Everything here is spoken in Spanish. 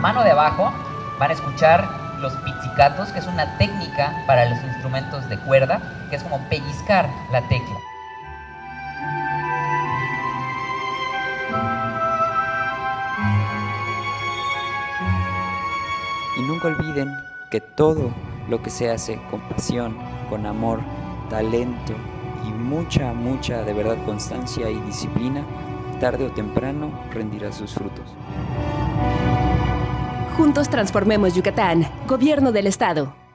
mano de abajo van a escuchar los pizzicatos, que es una técnica para los instrumentos de cuerda, que es como pellizcar la tecla. Y nunca olviden que todo lo que se hace con pasión, con amor, talento y mucha, de verdad, constancia y disciplina, tarde o temprano rendirá sus frutos. Juntos transformemos Yucatán. Gobierno del Estado.